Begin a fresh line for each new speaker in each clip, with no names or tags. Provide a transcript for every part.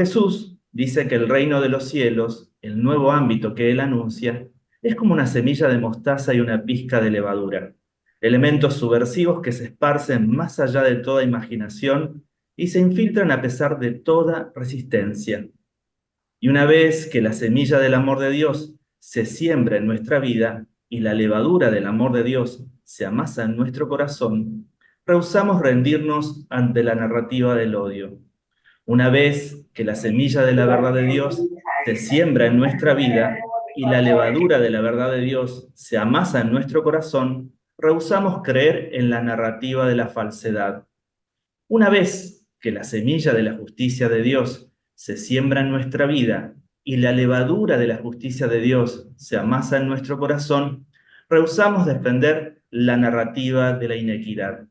Jesús dice que el reino de los cielos, el nuevo ámbito que él anuncia, es como una semilla de mostaza y una pizca de levadura, elementos subversivos que se esparcen más allá de toda imaginación y se infiltran a pesar de toda resistencia. Y una vez que la semilla del amor de Dios se siembra en nuestra vida y la levadura del amor de Dios se amasa en nuestro corazón, rehusamos rendirnos ante la narrativa del odio. Una vez que la semilla de la verdad de Dios se siembra en nuestra vida y la levadura de la verdad de Dios se amasa en nuestro corazón, rehusamos creer en la narrativa de la falsedad. Una vez que la semilla de la justicia de Dios se siembra en nuestra vida y la levadura de la justicia de Dios se amasa en nuestro corazón, rehusamos defender la narrativa de la inequidad.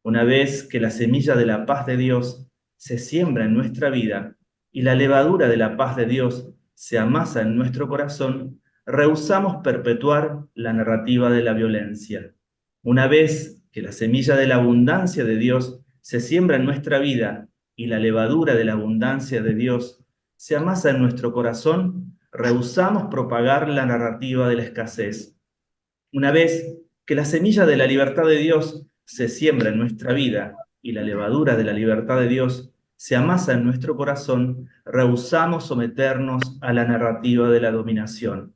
Una vez que la semilla de la paz de Dios se siembra en nuestra vida y la levadura de la paz de Dios se amasa en nuestro corazón, rehusamos perpetuar la narrativa de la violencia. Una vez que la semilla de la abundancia de Dios se siembra en nuestra vida y la levadura de la abundancia de Dios se amasa en nuestro corazón, rehusamos propagar la narrativa de la escasez. Una vez que la semilla de la libertad de Dios se siembra en nuestra vida y la levadura de la libertad de Dios se amasa en nuestro corazón, rehusamos someternos a la narrativa de la dominación.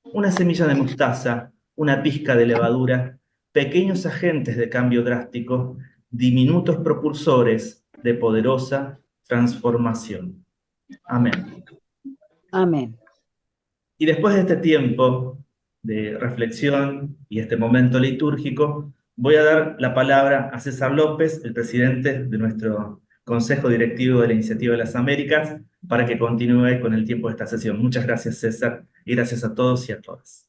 Una semilla de mostaza, una pizca de levadura, pequeños agentes de cambio drástico, diminutos propulsores de poderosa transformación. Amén.
Amén.
Y después de este tiempo de reflexión y este momento litúrgico, voy a dar la palabra a César López, el presidente de nuestro Consejo Directivo de la Iniciativa de las Américas, para que continúe con el tiempo de esta sesión. Muchas gracias, César, y gracias a todos y a todas.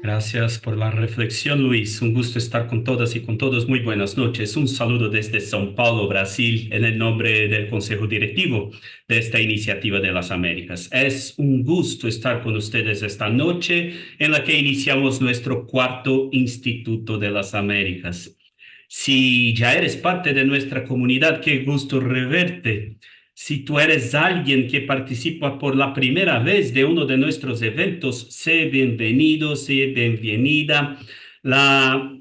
Gracias por la reflexión, Luis. Un gusto estar con todas y con todos. Muy buenas noches. Un saludo desde São Paulo, Brasil, en el nombre del Consejo Directivo de esta Iniciativa de las Américas. Es un gusto estar con ustedes esta noche en la que iniciamos nuestro cuarto Instituto de las Américas. Si ya eres parte de nuestra comunidad, qué gusto reverte. Si tú eres alguien que participa por la primera vez de uno de nuestros eventos, sé bienvenido, sé bienvenida.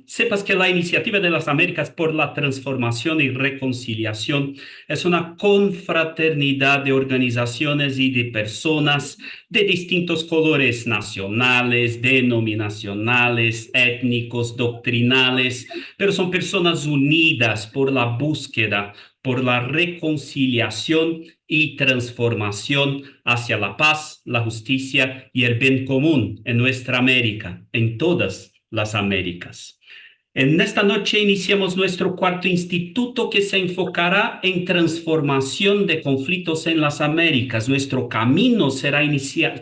Sepas que la Iniciativa de las Américas por la Transformación y Reconciliación es una confraternidad de organizaciones y de personas de distintos colores nacionales, denominacionales, étnicos, doctrinales, pero son personas unidas por la búsqueda, por la reconciliación y transformación hacia la paz, la justicia y el bien común en nuestra América, en todas las Américas. En esta noche iniciamos nuestro cuarto instituto que se enfocará en transformación de conflictos en las Américas. Nuestro camino será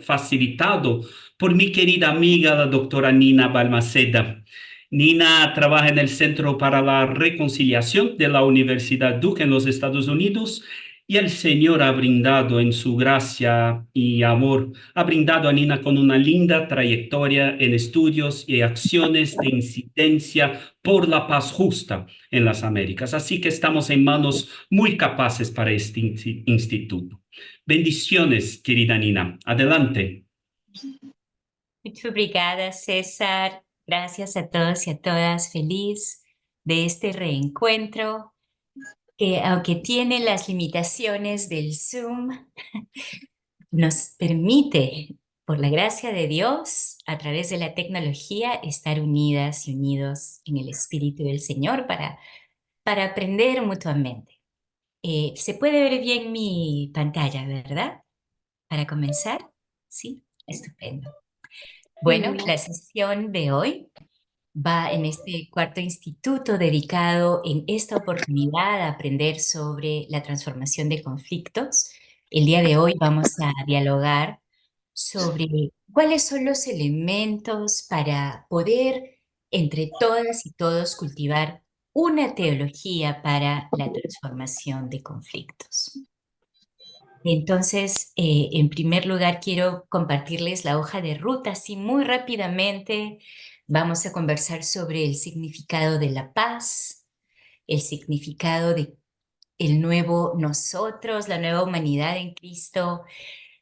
facilitado por mi querida amiga, la doctora Nina Balmaceda. Nina trabaja en el Centro para la Reconciliación de la Universidad Duke en los Estados Unidos y el Señor ha brindado en su gracia y amor, ha brindado a Nina con una linda trayectoria en estudios y acciones de incidencia por la paz justa en las Américas. Así que estamos en manos muy capaces para este instituto. Bendiciones, querida Nina. Adelante.
Muito obrigada, César. Gracias a todos y a todas. Feliz de este reencuentro, que aunque tiene las limitaciones del Zoom, nos permite, por la gracia de Dios, a través de la tecnología, estar unidas y unidos en el Espíritu del Señor para aprender mutuamente. Se puede ver bien mi pantalla, ¿verdad? Para comenzar, sí, estupendo. Bueno, la sesión de hoy va en este cuarto instituto dedicado en esta oportunidad a aprender sobre la transformación de conflictos. El día de hoy vamos a dialogar sobre cuáles son los elementos para poder entre todas y todos cultivar una teología para la transformación de conflictos. Entonces, en primer lugar, quiero compartirles la hoja de ruta, así muy rápidamente. Vamos a conversar sobre el significado de la paz, el significado de el nuevo nosotros, la nueva humanidad en Cristo.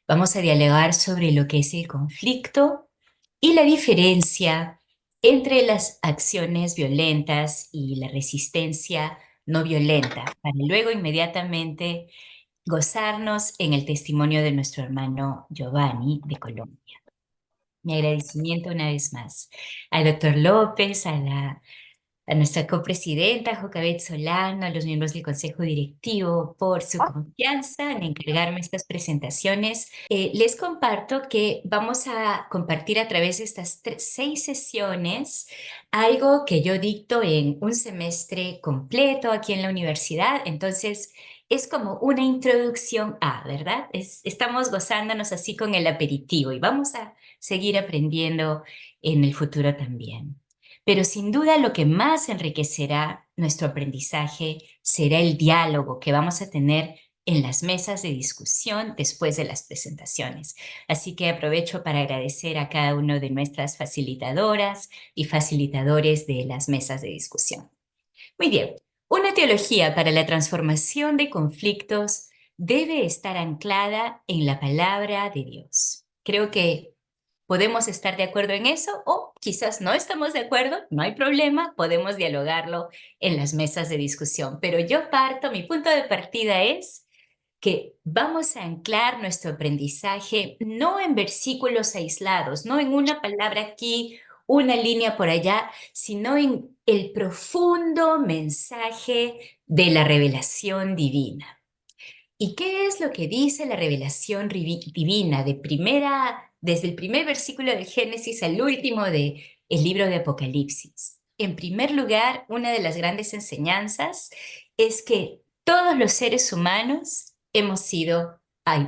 Vamos a dialogar sobre lo que es el conflicto y la diferencia entre las acciones violentas y la resistencia no violenta, para luego inmediatamente gozarnos en el testimonio de nuestro hermano Giovanni de Colombia. Mi agradecimiento una vez más al doctor López, a nuestra copresidenta Jocabet Solano, a los miembros del Consejo Directivo por su confianza en encargarme estas presentaciones. Les comparto que vamos a compartir a través de estas 6 sesiones algo que yo dicto en un semestre completo aquí en la universidad. Entonces, es como una introducción a, ¿verdad? Estamos gozándonos así con el aperitivo y vamos a seguir aprendiendo en el futuro también. Pero sin duda lo que más enriquecerá nuestro aprendizaje será el diálogo que vamos a tener en las mesas de discusión después de las presentaciones. Así que aprovecho para agradecer a cada uno de nuestras facilitadoras y facilitadores de las mesas de discusión. Muy bien, una teología para la transformación de conflictos debe estar anclada en la palabra de Dios. Creo que podemos estar de acuerdo en eso o quizás no estamos de acuerdo, no hay problema, podemos dialogarlo en las mesas de discusión. Pero mi punto de partida es que vamos a anclar nuestro aprendizaje no en versículos aislados, no en una palabra aquí, una línea por allá, sino en el profundo mensaje de la revelación divina. ¿Y qué es lo que dice la revelación divina desde el primer versículo del Génesis al último del libro de Apocalipsis? En primer lugar, una de las grandes enseñanzas es que todos los seres humanos hemos sido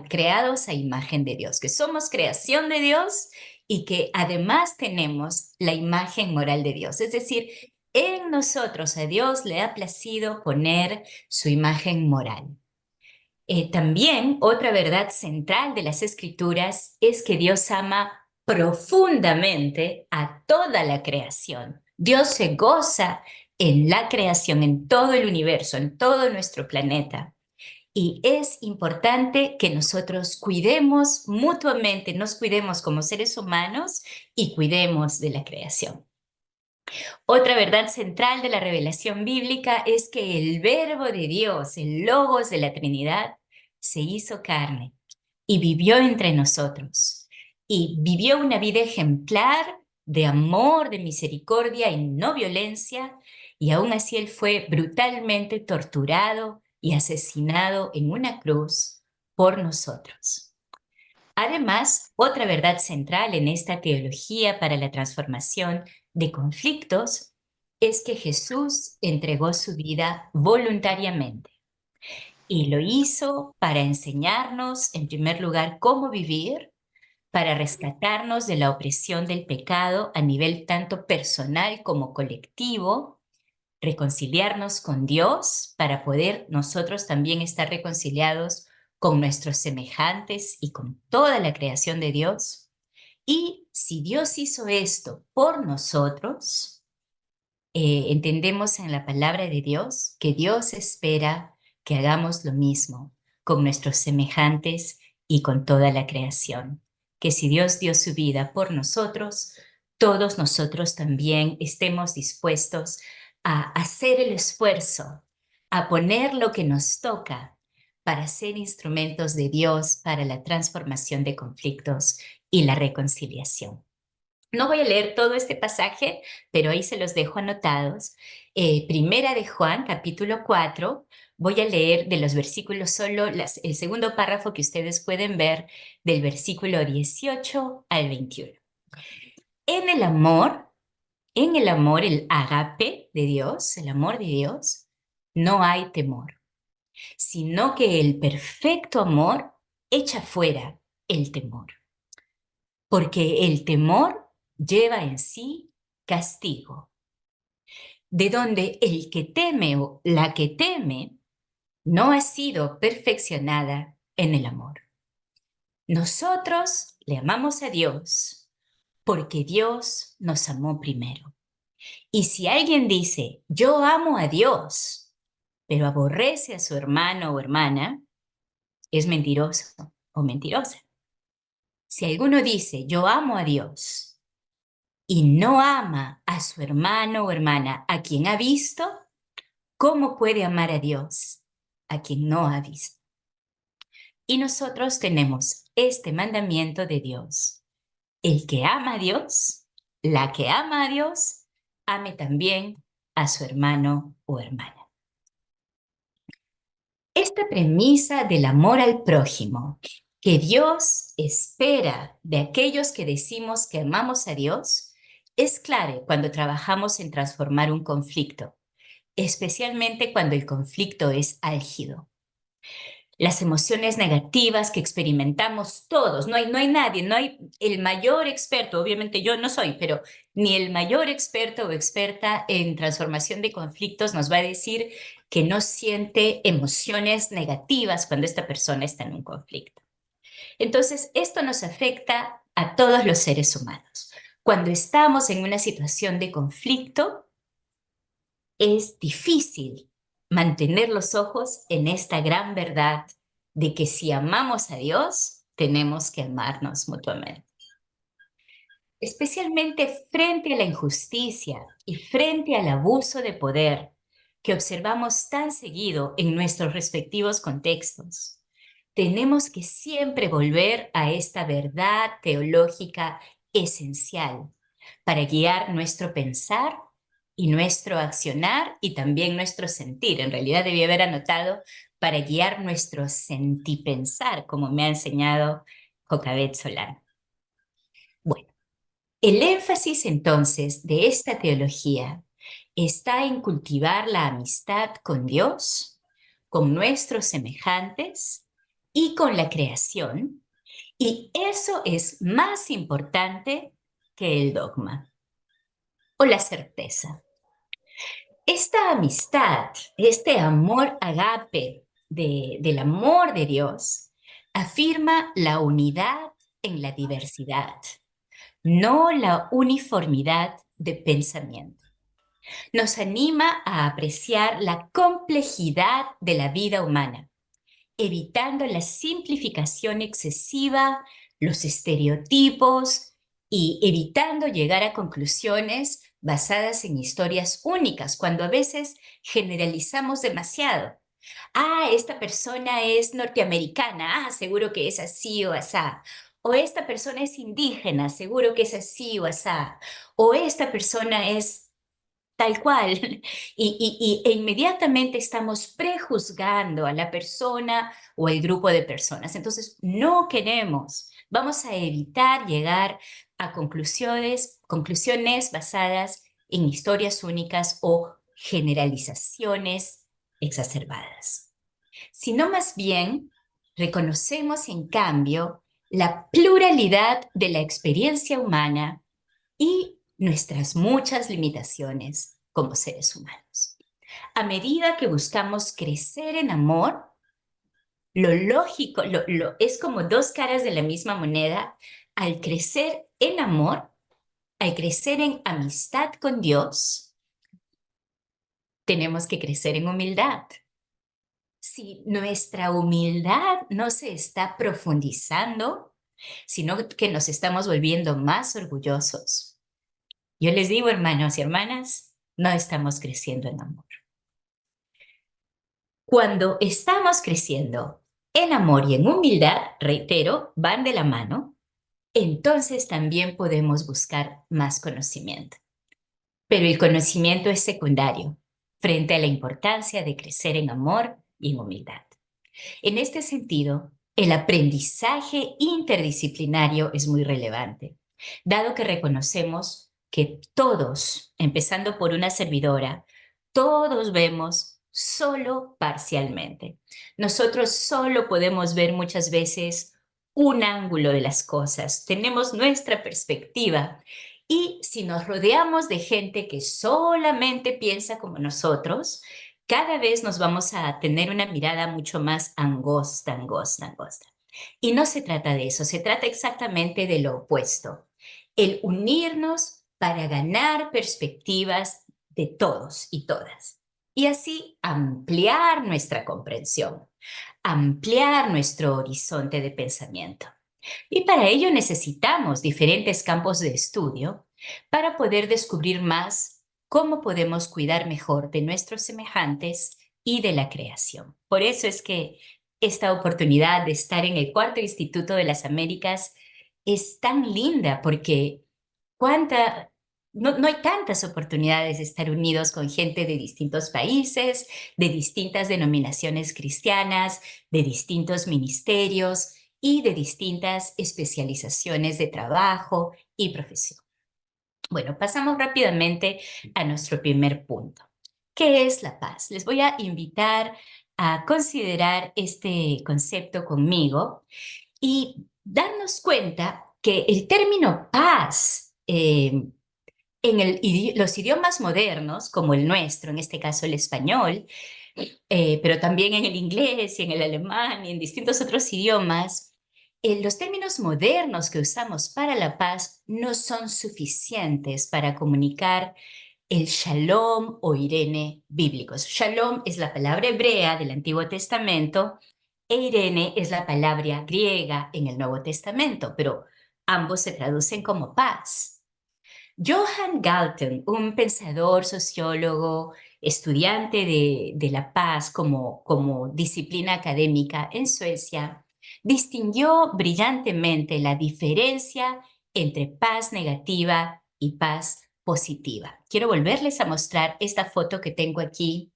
creados a imagen de Dios, que somos creación de Dios y que además tenemos la imagen moral de Dios. Es decir, en nosotros a Dios le ha placido poner su imagen moral. También otra verdad central de las Escrituras es que Dios ama profundamente a toda la creación. Dios se goza en la creación, en todo el universo, en todo nuestro planeta. Y es importante que nosotros cuidemos mutuamente, nos cuidemos como seres humanos y cuidemos de la creación. Otra verdad central de la revelación bíblica es que el Verbo de Dios, el Logos de la Trinidad, se hizo carne y vivió entre nosotros. Y vivió una vida ejemplar de amor, de misericordia y no violencia, y aún así él fue brutalmente torturado y asesinado en una cruz por nosotros. Además, otra verdad central en esta teología para la transformación de conflictos es que Jesús entregó su vida voluntariamente y lo hizo para enseñarnos, en primer lugar, cómo vivir, para rescatarnos de la opresión del pecado a nivel tanto personal como colectivo, reconciliarnos con Dios para poder nosotros también estar reconciliados con nuestros semejantes y con toda la creación de Dios. Y si Dios hizo esto por nosotros, entendemos en la palabra de Dios que Dios espera que hagamos lo mismo con nuestros semejantes y con toda la creación. Que si Dios dio su vida por nosotros, todos nosotros también estemos dispuestos a hacer el esfuerzo, a poner lo que nos toca para ser instrumentos de Dios para la transformación de conflictos y la reconciliación. No voy a leer todo este pasaje, pero ahí se los dejo anotados. Primera de Juan, capítulo 4, voy a leer de los versículos solo el segundo párrafo que ustedes pueden ver del versículo 18 al 21. En el amor, el agape de Dios, el amor de Dios, no hay temor, sino que el perfecto amor echa fuera el temor, porque el temor lleva en sí castigo, de donde el que teme o la que teme no ha sido perfeccionada en el amor. Nosotros le amamos a Dios porque Dios nos amó primero. Y si alguien dice, yo amo a Dios, pero aborrece a su hermano o hermana, es mentiroso o mentirosa. Si alguno dice, yo amo a Dios, y no ama a su hermano o hermana a quien ha visto, ¿cómo puede amar a Dios a quien no ha visto? Y nosotros tenemos este mandamiento de Dios. El que ama a Dios, la que ama a Dios, ame también a su hermano o hermana. Esta premisa del amor al prójimo que Dios espera de aquellos que decimos que amamos a Dios es clave cuando trabajamos en transformar un conflicto, especialmente cuando el conflicto es álgido. Las emociones negativas que experimentamos todos, no hay nadie, no hay el mayor experto, obviamente yo no soy, pero ni el mayor experto o experta en transformación de conflictos nos va a decir que no siente emociones negativas cuando esta persona está en un conflicto. Entonces, esto nos afecta a todos los seres humanos. Cuando estamos en una situación de conflicto, es difícil mantener los ojos en esta gran verdad de que si amamos a Dios, tenemos que amarnos mutuamente. Especialmente frente a la injusticia y frente al abuso de poder que observamos tan seguido en nuestros respectivos contextos. Tenemos que siempre volver a esta verdad teológica esencial para guiar nuestro pensar y nuestro accionar y también nuestro sentir. En realidad debí haber anotado para guiar nuestro sentipensar, como me ha enseñado Jocabet Solano. Bueno, el énfasis entonces de esta teología está en cultivar la amistad con Dios, con nuestros semejantes y con la creación, y eso es más importante que el dogma o la certeza. Esta amistad, este amor agape del amor de Dios, afirma la unidad en la diversidad, no la uniformidad de pensamiento. Nos anima a apreciar la complejidad de la vida humana, evitando la simplificación excesiva, los estereotipos y evitando llegar a conclusiones basadas en historias únicas, cuando a veces generalizamos demasiado. Ah, esta persona es norteamericana, seguro que es así o asá. O esta persona es indígena, seguro que es así o asá. O esta persona es tal cual. E inmediatamente estamos prejuzgando a la persona o el grupo de personas. Entonces, no queremos, vamos a evitar llegar a conclusiones basadas en historias únicas o generalizaciones exacerbadas. Sino más bien, reconocemos en cambio la pluralidad de la experiencia humana y nuestras muchas limitaciones como seres humanos. A medida que buscamos crecer en amor, lo lógico, es como dos caras de la misma moneda. Al crecer en amor, al crecer en amistad con Dios, tenemos que crecer en humildad. Si nuestra humildad no se está profundizando, sino que nos estamos volviendo más orgullosos, yo les digo, hermanos y hermanas, no estamos creciendo en amor. Cuando estamos creciendo en amor y en humildad, reitero, van de la mano, entonces también podemos buscar más conocimiento. Pero el conocimiento es secundario frente a la importancia de crecer en amor y en humildad. En este sentido, el aprendizaje interdisciplinario es muy relevante, dado que reconocemos que todos, empezando por una servidora, todos vemos solo parcialmente. Nosotros solo podemos ver muchas veces un ángulo de las cosas, tenemos nuestra perspectiva y si nos rodeamos de gente que solamente piensa como nosotros, cada vez nos vamos a tener una mirada mucho más angosta, angosta, angosta. Y no se trata de eso, se trata exactamente de lo opuesto. El unirnos para ganar perspectivas de todos y todas. y así ampliar nuestra comprensión, ampliar nuestro horizonte de pensamiento. Y para ello necesitamos diferentes campos de estudio para poder descubrir más cómo podemos cuidar mejor de nuestros semejantes y de la creación. Por eso es que esta oportunidad de estar en el Cuarto Instituto de las Américas es tan linda, porque no hay tantas oportunidades de estar unidos con gente de distintos países, de distintas denominaciones cristianas, de distintos ministerios y de distintas especializaciones de trabajo y profesión. Bueno, pasamos rápidamente a nuestro primer punto. ¿Qué es la paz? Les voy a invitar a considerar este concepto conmigo y darnos cuenta que el término paz los idiomas modernos, como el nuestro, en este caso el español, pero también en el inglés y en el alemán y en distintos otros idiomas, los términos modernos que usamos para la paz no son suficientes para comunicar el shalom o irene bíblicos. Shalom es la palabra hebrea del Antiguo Testamento e irene es la palabra griega en el Nuevo Testamento, pero ambos se traducen como paz. Johan Galtung, un pensador, sociólogo, estudiante de la paz como disciplina académica en Suecia, distinguió brillantemente la diferencia entre paz negativa y paz positiva. Quiero volverles a mostrar esta foto que tengo aquí.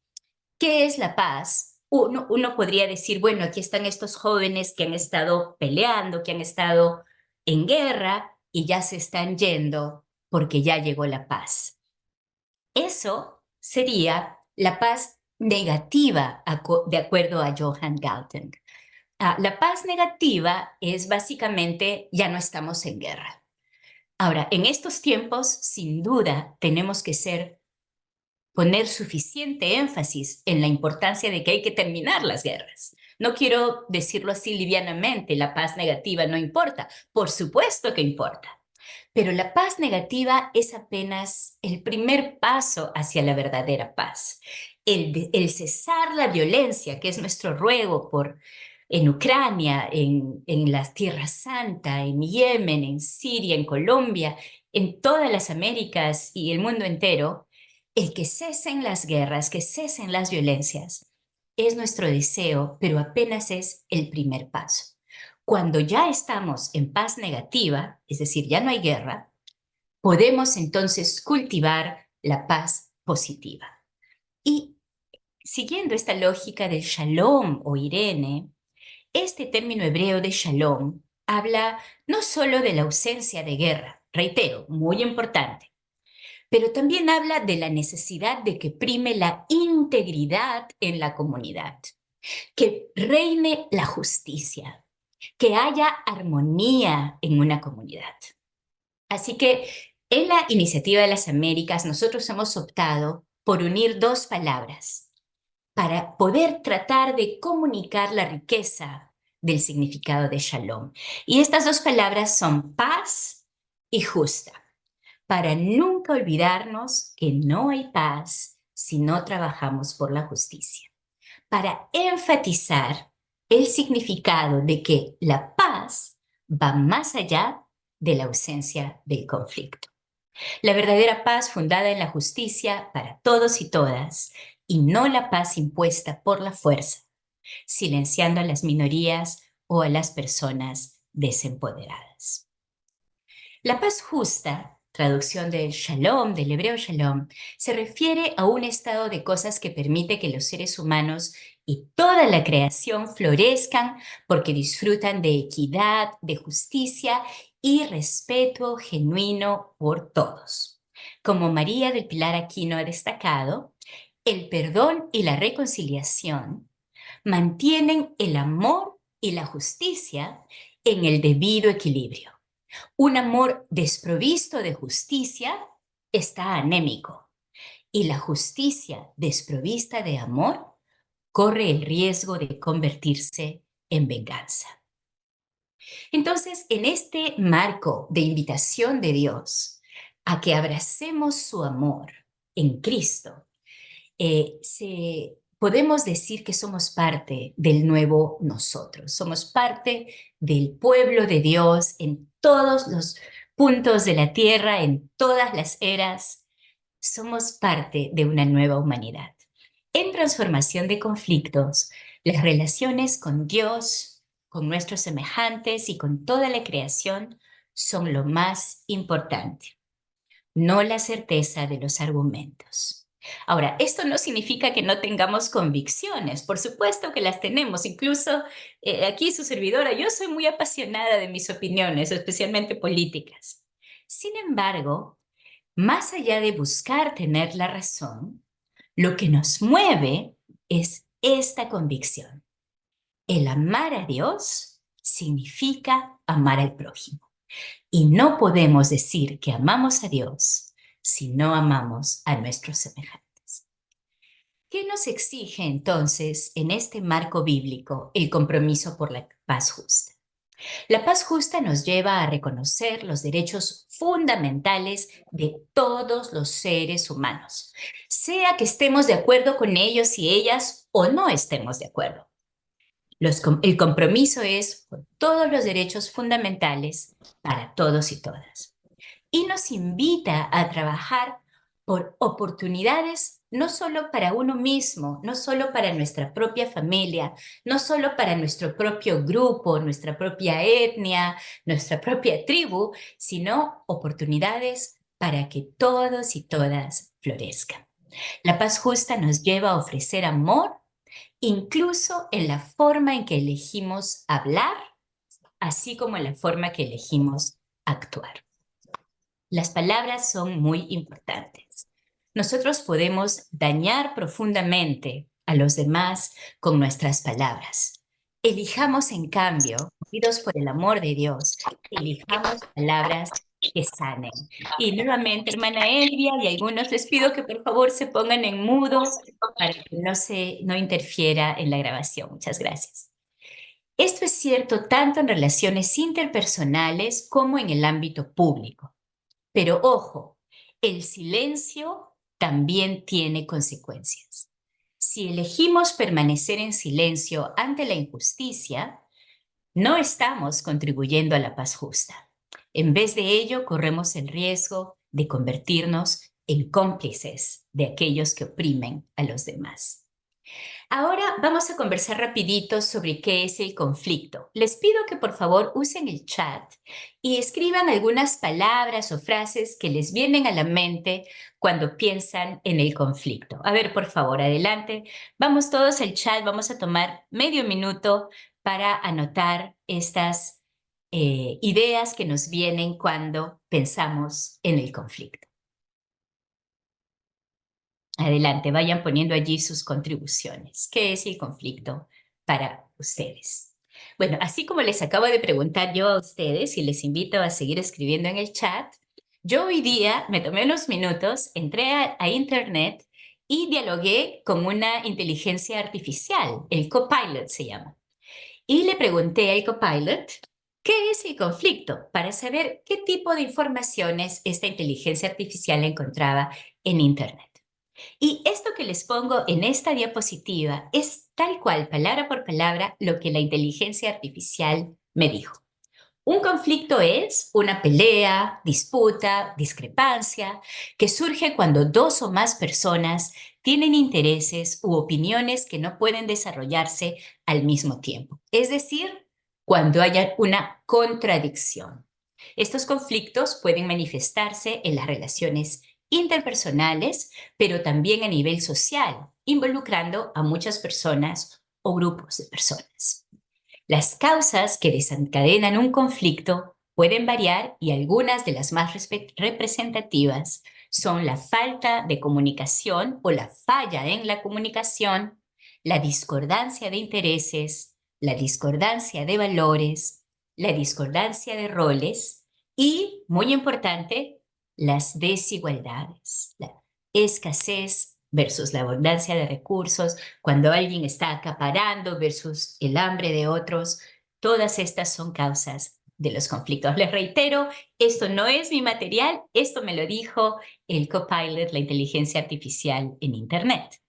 ¿Qué es la paz? Uno podría decir, bueno, aquí están estos jóvenes que han estado peleando, que han estado en guerra y ya se están yendo porque ya llegó la paz. Eso sería la paz negativa, de acuerdo a Johan Galtung. La paz negativa es básicamente ya no estamos en guerra. Ahora, en estos tiempos, sin duda, tenemos que poner suficiente énfasis en la importancia de que hay que terminar las guerras. No quiero decirlo así livianamente, la paz negativa no importa. Por supuesto que importa. Pero la paz negativa es apenas el primer paso hacia la verdadera paz. El cesar la violencia, que es nuestro ruego en Ucrania, en la Tierra Santa, en Yemen, en Siria, en Colombia, en todas las Américas y el mundo entero, el que cesen las guerras, que cesen las violencias, es nuestro deseo, pero apenas es el primer paso. Cuando ya estamos en paz negativa, es decir, ya no hay guerra, podemos entonces cultivar la paz positiva. Y siguiendo esta lógica del shalom o irene, este término hebreo de shalom habla no solo de la ausencia de guerra, reitero, muy importante, pero también habla de la necesidad de que prime la integridad en la comunidad, que reine la justicia, que haya armonía en una comunidad. Así que en la Iniciativa de las Américas nosotros hemos optado por unir dos palabras para poder tratar de comunicar la riqueza del significado de shalom. Y estas dos palabras son paz y justa, para nunca olvidarnos que no hay paz si no trabajamos por la justicia, para enfatizar el significado de que la paz va más allá de la ausencia del conflicto. La verdadera paz fundada en la justicia para todos y todas, y no la paz impuesta por la fuerza, silenciando a las minorías o a las personas desempoderadas. La paz justa, traducción del shalom, del hebreo shalom, se refiere a un estado de cosas que permite que los seres humanos y toda la creación florezcan porque disfrutan de equidad, de justicia y respeto genuino por todos. Como María del Pilar Aquino ha destacado, el perdón y la reconciliación mantienen el amor y la justicia en el debido equilibrio. Un amor desprovisto de justicia está anémico y la justicia desprovista de amor corre el riesgo de convertirse en venganza. Entonces, en este marco de invitación de Dios a que abracemos su amor en Cristo podemos decir que somos parte del nuevo nosotros. Somos parte del pueblo de Dios en todos los puntos de la tierra, en todas las eras. Somos parte de una nueva humanidad. En transformación de conflictos, las relaciones con Dios, con nuestros semejantes y con toda la creación son lo más importante, no la certeza de los argumentos. Ahora, esto no significa que no tengamos convicciones, por supuesto que las tenemos, incluso aquí su servidora, yo soy muy apasionada de mis opiniones, especialmente políticas. Sin embargo, más allá de buscar tener la razón, lo que nos mueve es esta convicción. El amar a Dios significa amar al prójimo. Y no podemos decir que amamos a Dios si no amamos a nuestros semejantes. ¿Qué nos exige entonces en este marco bíblico el compromiso por la paz justa? La paz justa nos lleva a reconocer los derechos fundamentales de todos los seres humanos, sea que estemos de acuerdo con ellos y ellas o no estemos de acuerdo. El compromiso es por todos los derechos fundamentales para todos y todas. Y nos invita a trabajar por oportunidades no solo para uno mismo, no solo para nuestra propia familia, no solo para nuestro propio grupo, nuestra propia etnia, nuestra propia tribu, sino oportunidades para que todos y todas florezcan. La paz justa nos lleva a ofrecer amor, incluso en la forma en que elegimos hablar, así como en la forma que elegimos actuar. Las palabras son muy importantes. Nosotros podemos dañar profundamente a los demás con nuestras palabras. Elijamos, en cambio, movidos por el amor de Dios, elijamos palabras que sanen. Y nuevamente, hermana Elvia, y a algunos les pido que por favor se pongan en mudo para que no interfiera en la grabación. Muchas gracias. Esto es cierto tanto en relaciones interpersonales como en el ámbito público. Pero ojo, el silencio también tiene consecuencias. Si elegimos permanecer en silencio ante la injusticia, no estamos contribuyendo a la paz justa. En vez de ello, corremos el riesgo de convertirnos en cómplices de aquellos que oprimen a los demás. Ahora vamos a conversar rapidito sobre qué es el conflicto. Les pido que por favor usen el chat y escriban algunas palabras o frases que les vienen a la mente cuando piensan en el conflicto. A ver, por favor, adelante. Vamos todos al chat, vamos a tomar medio minuto para anotar estas ideas que nos vienen cuando pensamos en el conflicto. Adelante, vayan poniendo allí sus contribuciones. ¿Qué es el conflicto para ustedes? Bueno, así como les acabo de preguntar yo a ustedes y les invito a seguir escribiendo en el chat, yo hoy día me tomé unos minutos, entré a internet y dialogué con una inteligencia artificial, el Copilot se llama. Y le pregunté al Copilot, ¿qué es el conflicto? Para saber qué tipo de informaciones esta inteligencia artificial encontraba en internet. Y esto que les pongo en esta diapositiva es tal cual, palabra por palabra, lo que la inteligencia artificial me dijo. Un conflicto es una pelea, disputa, discrepancia que surge cuando dos o más personas tienen intereses u opiniones que no pueden desarrollarse al mismo tiempo. Es decir, cuando haya una contradicción. Estos conflictos pueden manifestarse en las relaciones interpersonales, pero también a nivel social, involucrando a muchas personas o grupos de personas. Las causas que desencadenan un conflicto pueden variar y algunas de las más representativas son la falta de comunicación o la falla en la comunicación, la discordancia de intereses, la discordancia de valores, la discordancia de roles y, muy importante, las desigualdades, la escasez versus la abundancia de recursos, cuando alguien está acaparando versus el hambre de otros, todas estas son causas de los conflictos. Les reitero, esto no es mi material, esto me lo dijo el Copilot, la inteligencia artificial en internet.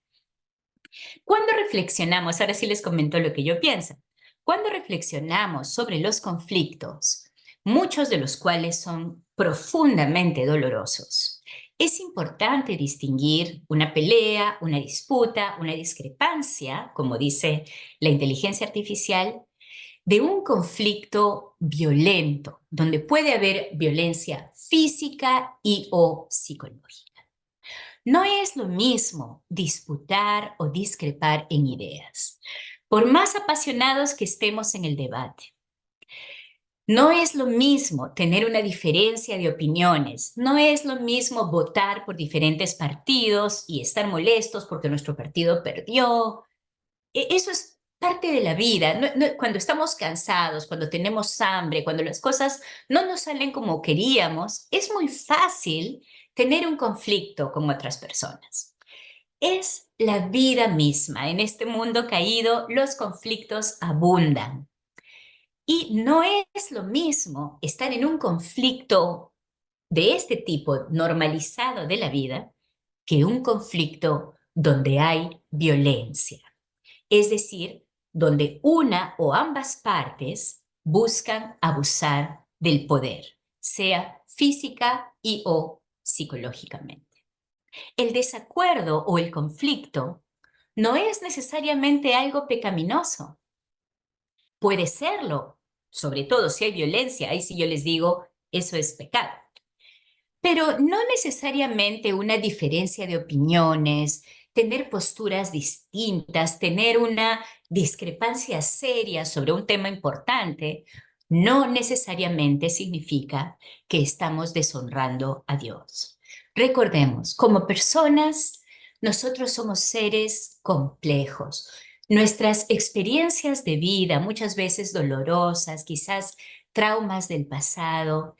Cuando reflexionamos, ahora sí les comento lo que yo pienso, cuando reflexionamos sobre los conflictos, muchos de los cuales son profundamente dolorosos, es importante distinguir una pelea, una disputa, una discrepancia, como dice la inteligencia artificial, de un conflicto violento, donde puede haber violencia física y o psicológica. No es lo mismo disputar o discrepar en ideas, por más apasionados que estemos en el debate. No es lo mismo tener una diferencia de opiniones, no es lo mismo votar por diferentes partidos y estar molestos porque nuestro partido perdió. Eso es parte de la vida. Cuando estamos cansados, cuando tenemos hambre, cuando las cosas no nos salen como queríamos, es muy fácil tener un conflicto con otras personas. Es la vida misma. En este mundo caído, los conflictos abundan. Y no es lo mismo estar en un conflicto de este tipo normalizado de la vida que un conflicto donde hay violencia. Es decir, donde una o ambas partes buscan abusar del poder, sea física y o psicológicamente. El desacuerdo o el conflicto no es necesariamente algo pecaminoso. Puede serlo, sobre todo si hay violencia, ahí sí yo les digo, eso es pecado. Pero no necesariamente una diferencia de opiniones, tener posturas distintas, tener una discrepancia seria sobre un tema importante, no necesariamente significa que estamos deshonrando a Dios. Recordemos, como personas, nosotros somos seres complejos. Nuestras experiencias de vida, muchas veces dolorosas, quizás traumas del pasado,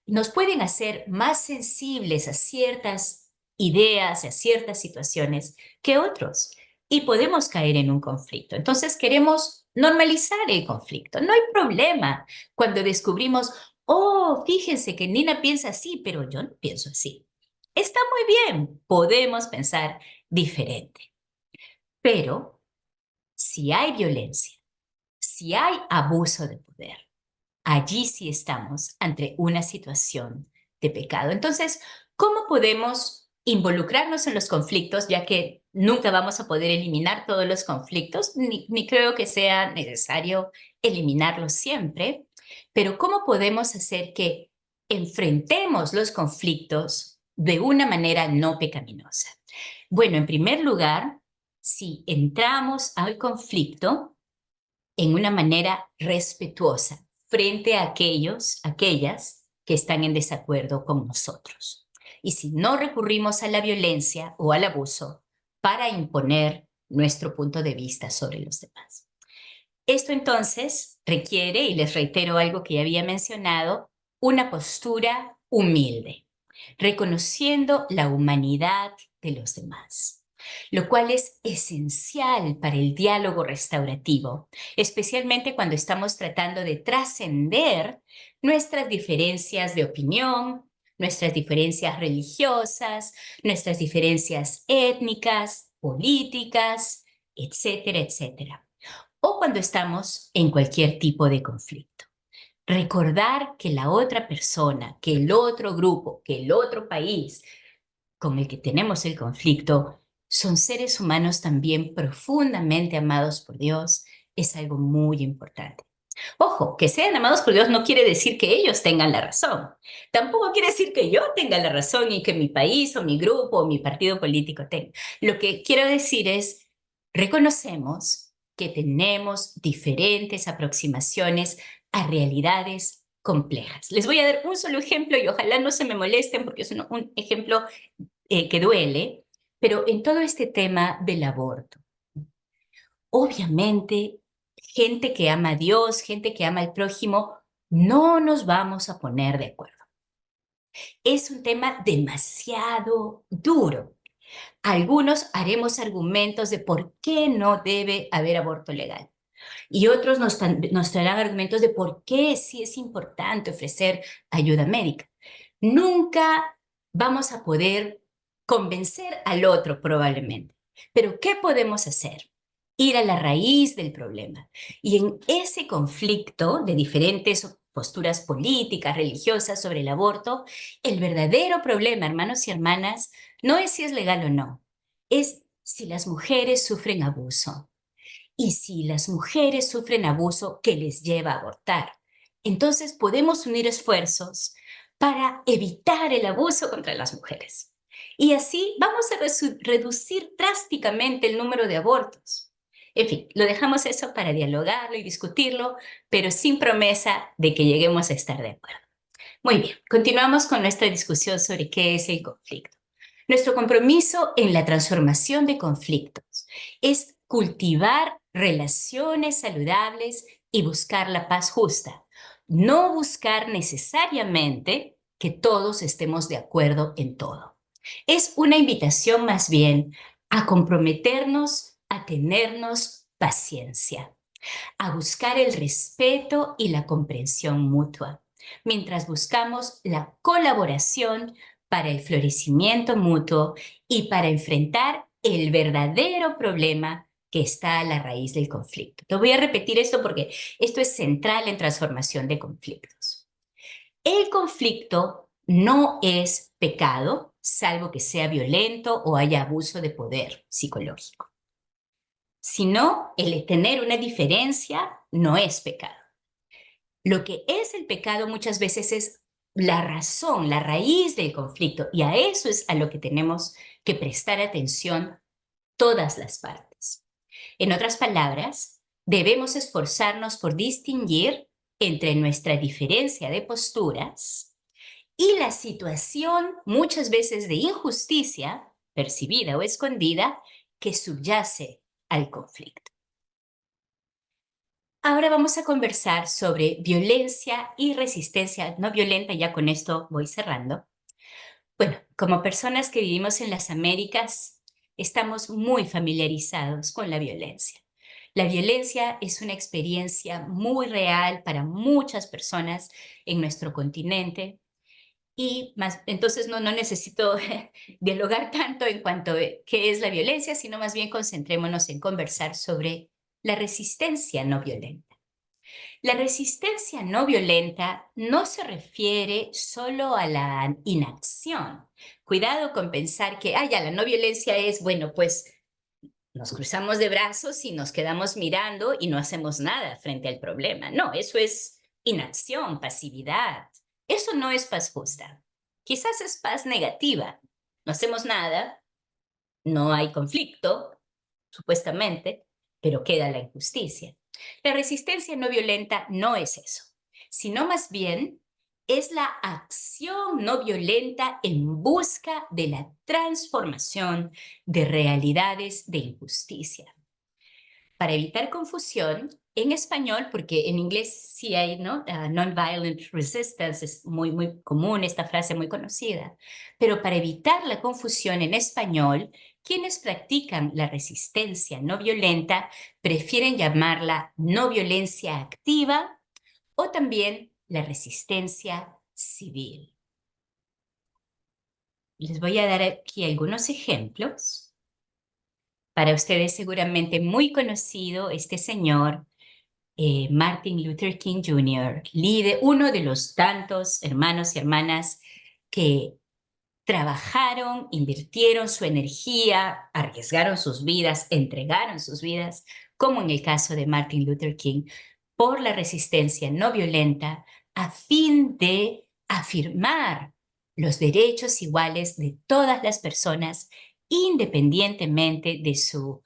nos pueden hacer más sensibles a ciertas ideas, a ciertas situaciones que otros. Y podemos caer en un conflicto. Entonces queremos normalizar el conflicto. No hay problema cuando descubrimos, oh, fíjense que Nina piensa así, pero yo no pienso así. Está muy bien, podemos pensar diferente. Pero si hay violencia, si hay abuso de poder, allí sí estamos ante una situación de pecado. Entonces, ¿cómo podemos involucrarnos en los conflictos, ya que nunca vamos a poder eliminar todos los conflictos, ni creo que sea necesario eliminarlos siempre, pero cómo podemos hacer que enfrentemos los conflictos de una manera no pecaminosa? Bueno, en primer lugar, si entramos al conflicto en una manera respetuosa frente a aquellas que están en desacuerdo con nosotros. Y si no recurrimos a la violencia o al abuso para imponer nuestro punto de vista sobre los demás. Esto entonces requiere, y les reitero algo que ya había mencionado, una postura humilde, reconociendo la humanidad de los demás, lo cual es esencial para el diálogo restaurativo, especialmente cuando estamos tratando de trascender nuestras diferencias de opinión, nuestras diferencias religiosas, nuestras diferencias étnicas, políticas, etcétera, etcétera. O cuando estamos en cualquier tipo de conflicto. Recordar que la otra persona, que el otro grupo, que el otro país con el que tenemos el conflicto son seres humanos también profundamente amados por Dios, es algo muy importante. Ojo, que sean amados por Dios no quiere decir que ellos tengan la razón. Tampoco quiere decir que yo tenga la razón y que mi país o mi grupo o mi partido político tenga. Lo que quiero decir es, reconocemos que tenemos diferentes aproximaciones a realidades complejas. Les voy a dar un solo ejemplo y ojalá no se me molesten porque es un ejemplo que duele, pero en todo este tema del aborto, obviamente, gente que ama a Dios, gente que ama al prójimo, no nos vamos a poner de acuerdo. Es un tema demasiado duro. Algunos haremos argumentos de por qué no debe haber aborto legal. Y otros nos traerán argumentos de por qué sí es importante ofrecer ayuda médica. Nunca vamos a poder convencer al otro probablemente, Pero ¿qué podemos hacer? Ir a la raíz del problema. Y en ese conflicto de diferentes posturas políticas, religiosas sobre el aborto, el verdadero problema, hermanos y hermanas, no es si es legal o no, es si las mujeres sufren abuso. Y si las mujeres sufren abuso que les lleva a abortar. Entonces podemos unir esfuerzos para evitar el abuso contra las mujeres. Y así vamos a reducir drásticamente el número de abortos. En fin, lo dejamos eso para dialogarlo y discutirlo, pero sin promesa de que lleguemos a estar de acuerdo. Muy bien, continuamos con nuestra discusión sobre qué es el conflicto. Nuestro compromiso en la transformación de conflictos es cultivar relaciones saludables y buscar la paz justa, no buscar necesariamente que todos estemos de acuerdo en todo. Es una invitación más bien a comprometernos, a tenernos paciencia, a buscar el respeto y la comprensión mutua, mientras buscamos la colaboración para el florecimiento mutuo y para enfrentar el verdadero problema que está a la raíz del conflicto. Te voy a repetir esto porque esto es central en transformación de conflictos. El conflicto no es pecado, salvo que sea violento o haya abuso de poder psicológico. Sino el tener una diferencia no es pecado. Lo que es el pecado muchas veces es la razón, la raíz del conflicto, y a eso es a lo que tenemos que prestar atención todas las partes. En otras palabras, debemos esforzarnos por distinguir entre nuestra diferencia de posturas y la situación muchas veces de injusticia, percibida o escondida, que subyace al conflicto. Ahora vamos a conversar sobre violencia y resistencia no violenta. Ya con esto voy cerrando. Bueno, como personas que vivimos en las Américas, estamos muy familiarizados con la violencia. La violencia es una experiencia muy real para muchas personas en nuestro continente. Y más, entonces no necesito dialogar tanto en cuanto a qué es la violencia, sino más bien concentrémonos en conversar sobre la resistencia no violenta. La resistencia no violenta no se refiere solo a la inacción. Cuidado con pensar que ya la no violencia es, bueno, pues nos cruzamos de brazos y nos quedamos mirando y no hacemos nada frente al problema. No, eso es inacción, pasividad. Eso no es paz justa. Quizás es paz negativa. No hacemos nada, no hay conflicto, supuestamente, pero queda la injusticia. La resistencia no violenta no es eso, sino más bien es la acción no violenta en busca de la transformación de realidades de injusticia. Para evitar confusión, en español, porque en inglés sí hay, ¿no? Non-violent resistance, es muy común, esta frase muy conocida, pero para evitar la confusión en español, quienes practican la resistencia no violenta prefieren llamarla no violencia activa o también la resistencia civil. Les voy a dar aquí algunos ejemplos. Para ustedes seguramente muy conocido este señor, Martin Luther King Jr., uno de los tantos hermanos y hermanas que trabajaron, invirtieron su energía, arriesgaron sus vidas, entregaron sus vidas, como en el caso de Martin Luther King, por la resistencia no violenta a fin de afirmar los derechos iguales de todas las personas, independientemente de sus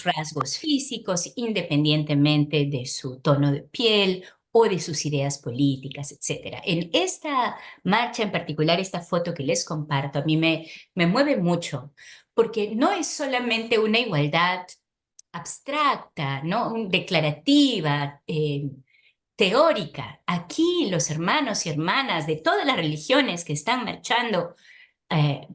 rasgos físicos, independientemente de su tono de piel o de sus ideas políticas, etc. En esta marcha en particular, esta foto que les comparto, a mí me mueve mucho, porque no es solamente una igualdad abstracta, ¿no? Declarativa, teórica. Aquí los hermanos y hermanas de todas las religiones que están marchando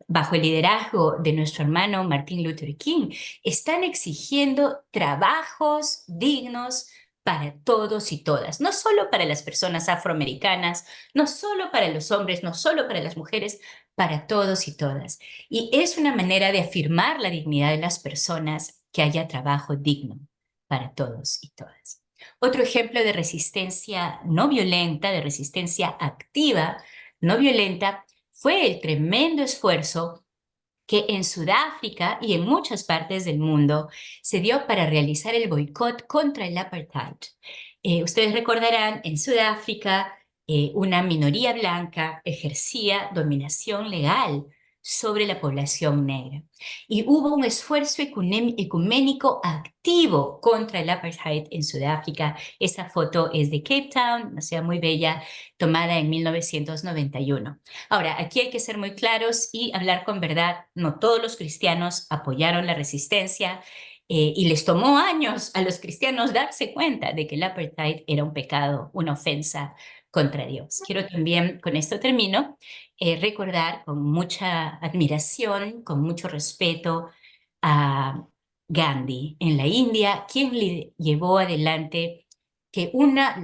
bajo el liderazgo de nuestro hermano Martin Luther King, están exigiendo trabajos dignos para todos y todas, no solo para las personas afroamericanas, no solo para los hombres, no solo para las mujeres, para todos y todas. Y es una manera de afirmar la dignidad de las personas, que haya trabajo digno para todos y todas. Otro ejemplo de resistencia no violenta, de resistencia activa, no violenta, fue el tremendo esfuerzo que en Sudáfrica y en muchas partes del mundo se dio para realizar el boicot contra el apartheid. Ustedes recordarán, en Sudáfrica, una minoría blanca ejercía dominación legal sobre la población negra. Y hubo un esfuerzo ecuménico activo contra el apartheid en Sudáfrica. Esa foto es de Cape Town, una ciudad muy bella, tomada en 1991. Ahora, aquí hay que ser muy claros y hablar con verdad. No todos los cristianos apoyaron la resistencia, y les tomó años a los cristianos darse cuenta de que el apartheid era un pecado, una ofensa contra Dios. Quiero también, con esto termino, recordar con mucha admiración, con mucho respeto a Gandhi en la India, quien le llevó adelante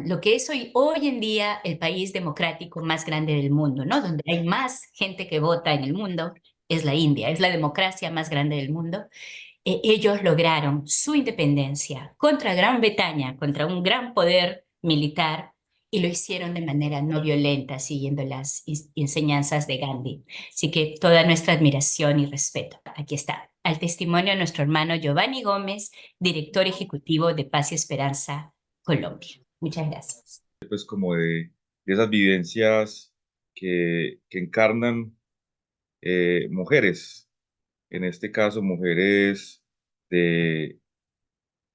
lo que es hoy en día el país democrático más grande del mundo, ¿no? Donde hay más gente que vota en el mundo, es la India, es la democracia más grande del mundo. Ellos lograron su independencia contra Gran Bretaña, contra un gran poder militar, y lo hicieron de manera no violenta, siguiendo las enseñanzas de Gandhi. Así que toda nuestra admiración y respeto. Aquí está, al testimonio de nuestro hermano Giovanni Gómez, director ejecutivo de Paz y Esperanza, Colombia. Muchas gracias.
Pues como de esas vivencias que encarnan mujeres, en este caso mujeres de,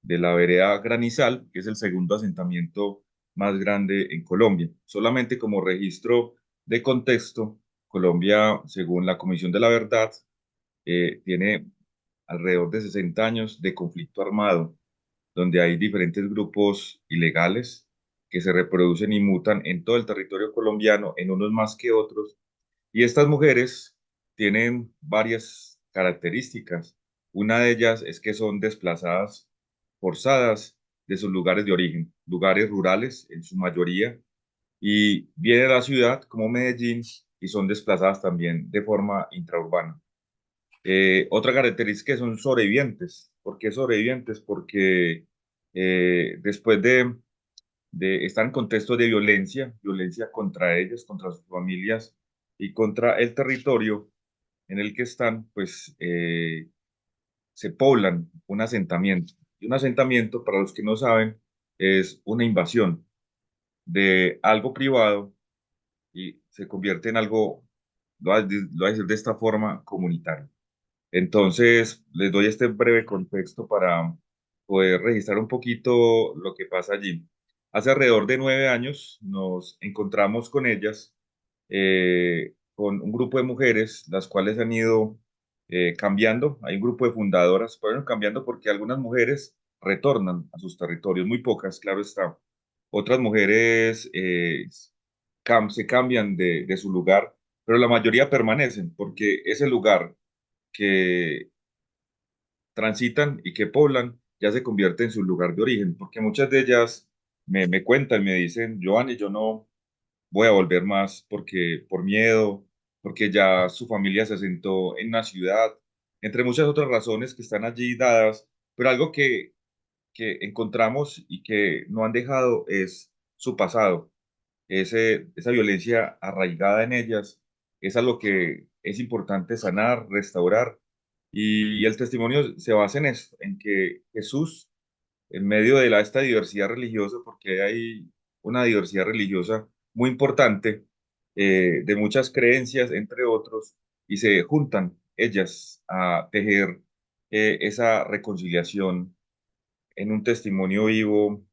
de la vereda Granizal, que es el segundo asentamiento más grande en Colombia. Solamente como registro de contexto, Colombia, según la Comisión de la Verdad, tiene alrededor de 60 años de conflicto armado, donde hay diferentes grupos ilegales que se reproducen y mutan en todo el territorio colombiano, en unos más que otros. Y estas mujeres tienen varias características. Una de ellas es que son desplazadas forzadas de sus lugares de origen, lugares rurales en su mayoría, y vienen a la ciudad como Medellín y son desplazadas también de forma intraurbana. Otra característica son sobrevivientes. ¿Por qué sobrevivientes? Porque después de estar en contextos de violencia, violencia contra ellas, contra sus familias y contra el territorio en el que están, pues se poblan un asentamiento. Y un asentamiento, para los que no saben, es una invasión de algo privado y se convierte en algo, lo voy a decir de esta forma, comunitario. Entonces, les doy este breve contexto para poder registrar un poquito lo que pasa allí. Hace alrededor de 9 años nos encontramos con ellas, con un grupo de mujeres, las cuales han ido cambiando. Hay un grupo de fundadoras, fueron cambiando porque algunas mujeres retornan a sus territorios, muy pocas, claro está. Otras mujeres se cambian de su lugar, pero la mayoría permanecen porque ese lugar que transitan y que poblan ya se convierte en su lugar de origen, porque muchas de ellas me cuentan, me dicen, Giovanni, yo no voy a volver más porque por miedo, porque ya su familia se asentó en una ciudad, entre muchas otras razones que están allí dadas, pero algo que encontramos y que no han dejado es su pasado, esa violencia arraigada en ellas, es algo que es importante sanar, restaurar, y el testimonio se basa en eso, en que Jesús, en medio de esta diversidad religiosa, porque hay una diversidad religiosa muy importante, de muchas creencias, entre otros, y se juntan ellas a tejer esa reconciliación en un testimonio vivo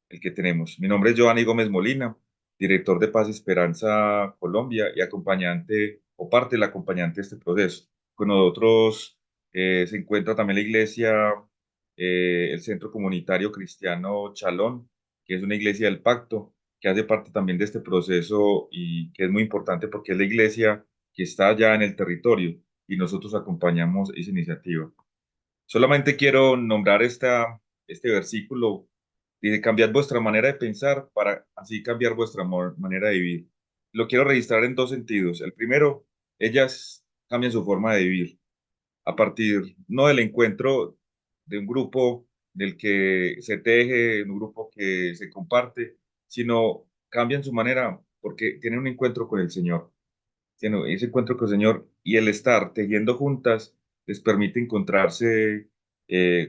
el que tenemos. Mi nombre es Giovanni Gómez Molina, director de Paz y Esperanza Colombia y acompañante o parte del acompañante de este proceso. Con nosotros se encuentra también la iglesia, el Centro Comunitario Cristiano Chalón, que es una iglesia del pacto, que hace parte también de este proceso y que es muy importante porque es la iglesia que está ya en el territorio y nosotros acompañamos esa iniciativa. Solamente quiero nombrar este versículo Dice, cambiad vuestra manera de pensar para así cambiar vuestra manera de vivir. Lo quiero registrar en dos sentidos. El primero, ellas cambian su forma de vivir a partir no del encuentro de un grupo del que se teje, un grupo que se comparte, sino cambian su manera porque tienen un encuentro con el Señor. Tienen ese encuentro con el Señor y el estar tejiendo juntas les permite encontrarse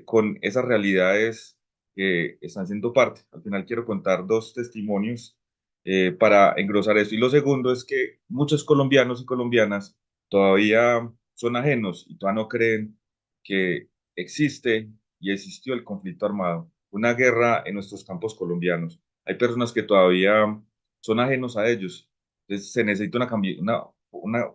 con esas realidades que están siendo parte. Al final quiero contar dos testimonios para engrosar esto. Y lo segundo es que muchos colombianos y colombianas todavía son ajenos y todavía no creen que existe y existió el conflicto armado, una guerra en nuestros campos colombianos. Hay personas que todavía son ajenos a ellos. Entonces se necesita una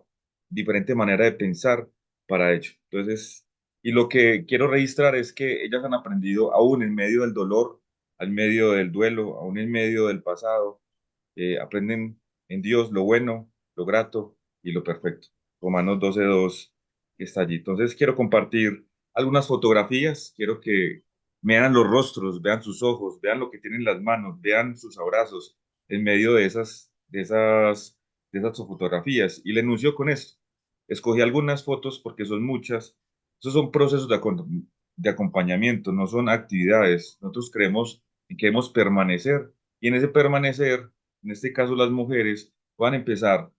diferente manera de pensar para ello. Entonces, y lo que quiero registrar es que ellas han aprendido aún en medio del dolor, al medio del duelo, aún en medio del pasado, aprenden en Dios lo bueno, lo grato y lo perfecto. Romanos 12:2 que está allí. Entonces quiero compartir algunas fotografías, quiero que vean los rostros, vean sus ojos, vean lo que tienen en las manos, vean sus abrazos en medio de esas fotografías. Y le enuncio con esto. Escogí algunas fotos porque son muchas. Esos son procesos de acompañamiento, no son actividades. Nosotros creemos en que debemos permanecer y en ese permanecer, en este caso las mujeres, van a empezar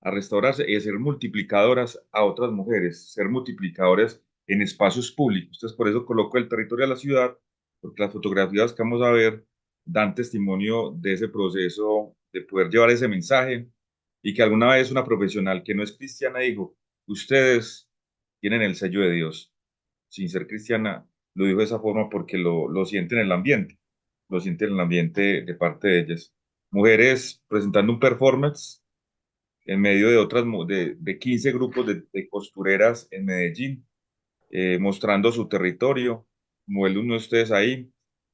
a restaurarse y a ser multiplicadoras a otras mujeres, ser multiplicadoras en espacios públicos. Entonces, por eso coloco el territorio de la ciudad, porque las fotografías que vamos a ver dan testimonio de ese proceso de poder llevar ese mensaje y que alguna vez una profesional que no es cristiana dijo, ustedes tienen el sello de Dios. Sin ser cristiana, lo dijo de esa forma porque lo sienten en el ambiente, lo sienten en el ambiente de parte de ellas. Mujeres presentando un performance en medio de de 15 grupos de costureras en Medellín, mostrando su territorio, como el uno de ustedes ahí,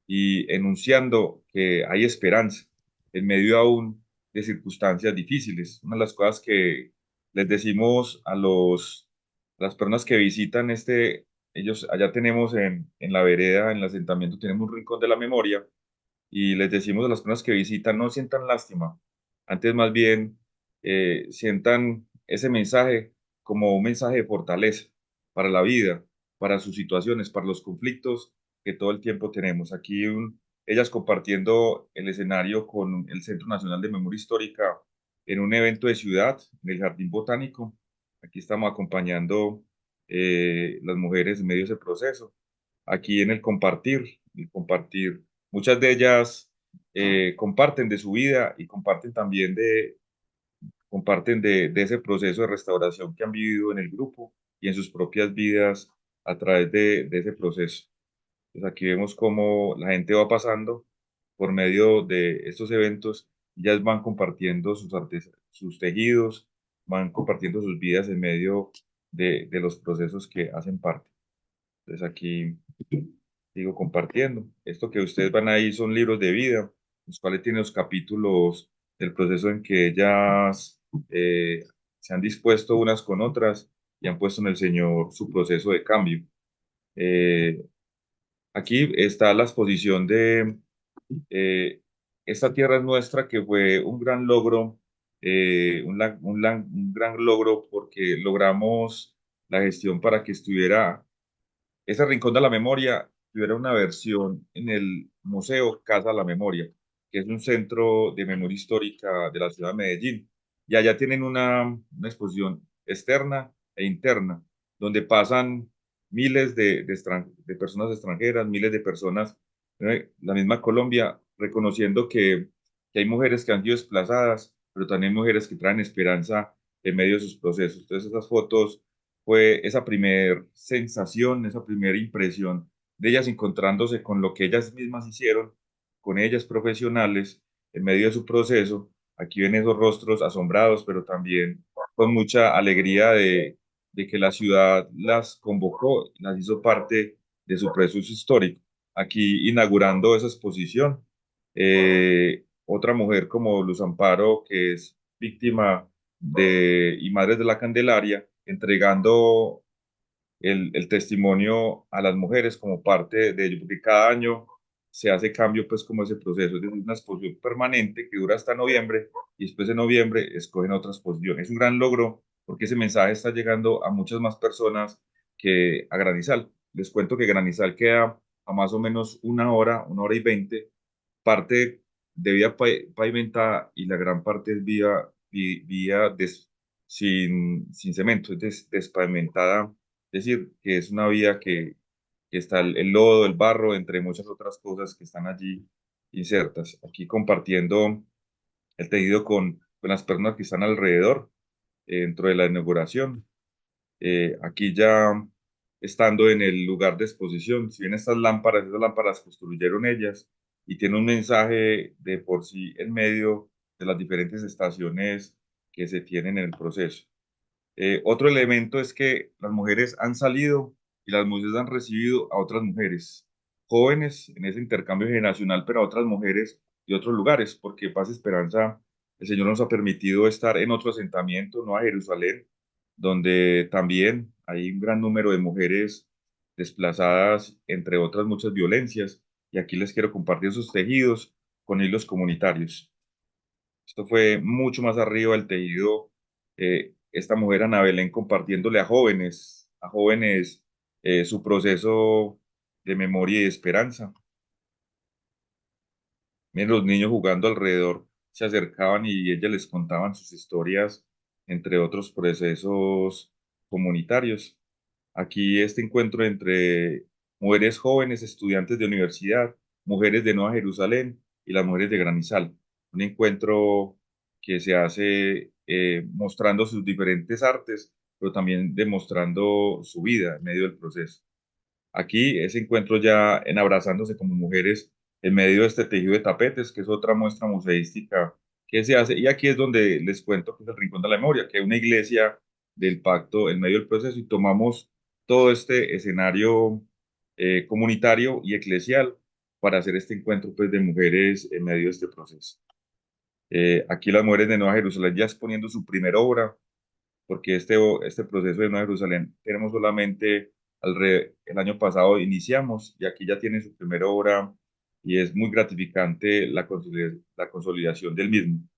y enunciando que hay esperanza en medio aún de circunstancias difíciles. Una de las cosas que les decimos a las personas que visitan ellos, allá tenemos en la vereda, en el asentamiento, tenemos un rincón de la memoria, y les decimos a las personas que visitan, no sientan lástima, antes más bien sientan ese mensaje como un mensaje de fortaleza para la vida, para sus situaciones, para los conflictos que todo el tiempo tenemos. Aquí ellas compartiendo el escenario con el Centro Nacional de Memoria Histórica en un evento de ciudad, en el Jardín Botánico. Aquí estamos acompañando las mujeres en medio de ese proceso. Aquí en el compartir. Muchas de ellas comparten de su vida y comparten de ese proceso de restauración que han vivido en el grupo y en sus propias vidas a través de ese proceso. Entonces aquí vemos cómo la gente va pasando por medio de estos eventos, ellas van compartiendo sus tejidos, van compartiendo sus vidas en medio de los procesos que hacen parte. Entonces aquí sigo compartiendo. Esto que ustedes van ahí son libros de vida, los cuales tienen los capítulos del proceso en que ellas se han dispuesto unas con otras y han puesto en el Señor su proceso de cambio. Eh, Aquí está la exposición de Esta tierra es nuestra, que fue un gran logro, un gran logro porque logramos la gestión para que estuviera ese Rincón de la Memoria, tuviera una versión en el Museo Casa de la Memoria, que es un centro de memoria histórica de la ciudad de Medellín. Y allá tienen una exposición externa e interna, donde pasan miles de personas extranjeras, miles de personas, la misma Colombia, reconociendo que hay mujeres que han sido desplazadas, pero también mujeres que traen esperanza en medio de sus procesos. Entonces, esas fotos fue esa primera sensación, esa primera impresión de ellas encontrándose con lo que ellas mismas hicieron, con ellas profesionales, en medio de su proceso. Aquí ven esos rostros asombrados, pero también con mucha alegría de que la ciudad las convocó, las hizo parte de su proceso histórico. Aquí inaugurando esa exposición, otra mujer como Luz Amparo, que es víctima y Madres de la Candelaria, entregando el testimonio a las mujeres como parte de ello, porque cada año se hace cambio, pues como ese proceso, es decir, una exposición permanente que dura hasta noviembre y después de noviembre escogen otra exposición. Es un gran logro porque ese mensaje está llegando a muchas más personas que a Granizal. Les cuento que Granizal queda a más o menos una hora y 20, parte de vía pavimentada y la gran parte es sin cemento, es despavimentada, es decir, que es una vía que está el lodo, el barro, entre muchas otras cosas que están allí insertas. Aquí compartiendo el tejido con las personas que están alrededor dentro de la inauguración. Aquí ya estando en el lugar de exposición, si bien esas lámparas construyeron ellas y tiene un mensaje de por sí en medio de las diferentes estaciones que se tienen en el proceso. Otro elemento es que las mujeres han salido y las mujeres han recibido a otras mujeres jóvenes en ese intercambio generacional, pero a otras mujeres de otros lugares, porque Paz y Esperanza, el Señor nos ha permitido estar en otro asentamiento, no a Jerusalén, donde también hay un gran número de mujeres desplazadas, entre otras muchas violencias, y aquí les quiero compartir sus tejidos con hilos comunitarios. Esto fue mucho más arriba del tejido. Esta mujer, Ana Belén, compartiéndole a jóvenes, su proceso de memoria y de esperanza. Miren, los niños jugando alrededor se acercaban y ella les contaban sus historias, entre otros procesos comunitarios. Aquí este encuentro entre mujeres jóvenes, estudiantes de universidad, mujeres de Nueva Jerusalén y las mujeres de Granizal. Un encuentro que se hace mostrando sus diferentes artes, pero también demostrando su vida en medio del proceso. Aquí ese encuentro ya en abrazándose como mujeres en medio de este tejido de tapetes, que es otra muestra museística que se hace. Y aquí es donde les cuento que es el Rincón de la Memoria, que es una iglesia del pacto en medio del proceso y tomamos todo este escenario comunitario y eclesial para hacer este encuentro pues, de mujeres en medio de este proceso. Aquí las mujeres de Nueva Jerusalén ya exponiendo su primera obra, porque este proceso de Nueva Jerusalén tenemos solamente el año pasado iniciamos y aquí ya tiene su primera obra y es muy gratificante la consolidación del mismo.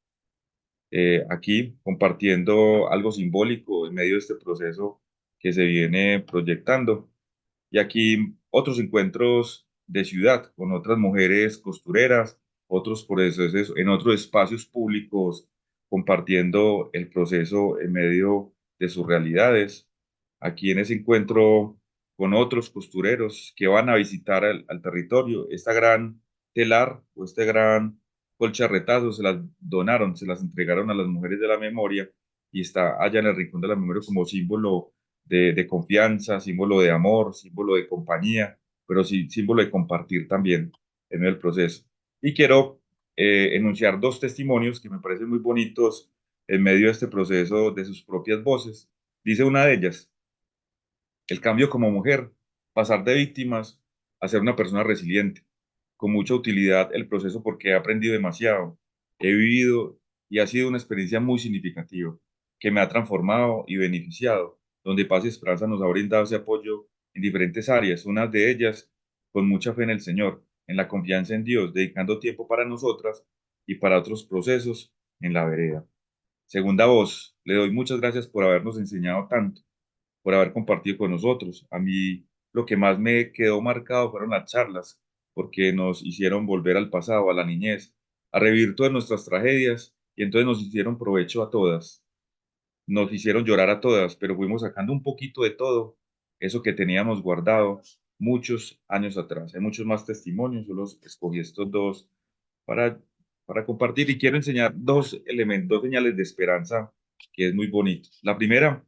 Aquí compartiendo algo simbólico en medio de este proceso que se viene proyectando. Y aquí otros encuentros de ciudad con otras mujeres costureras, otros procesos en otros espacios públicos, compartiendo el proceso en medio de sus realidades. Aquí en ese encuentro con otros costureros que van a visitar al territorio, esta gran telar o este gran colcharretazo se las donaron, se las entregaron a las mujeres de la memoria y está allá en el Rincón de la Memoria como símbolo de confianza, símbolo de amor, símbolo de compañía, pero sí símbolo de compartir también en medio del proceso. Y quiero enunciar dos testimonios que me parecen muy bonitos en medio de este proceso de sus propias voces. Dice una de ellas, el cambio como mujer, pasar de víctimas a ser una persona resiliente, con mucha utilidad el proceso porque he aprendido demasiado, he vivido y ha sido una experiencia muy significativa que me ha transformado y beneficiado, donde Paz y Esperanza nos ha brindado ese apoyo en diferentes áreas, unas de ellas con mucha fe en el Señor, en la confianza en Dios, dedicando tiempo para nosotras y para otros procesos en la vereda. Segunda voz, le doy muchas gracias por habernos enseñado tanto, por haber compartido con nosotros. A mí lo que más me quedó marcado fueron las charlas, porque nos hicieron volver al pasado, a la niñez, a revivir todas nuestras tragedias y entonces nos hicieron provecho a todas, nos hicieron llorar a todas, pero fuimos sacando un poquito de todo, eso que teníamos guardado muchos años atrás. Hay muchos más testimonios, solo escogí estos dos para, para compartir y quiero enseñar dos elementos, dos señales de esperanza que es muy bonito. La primera,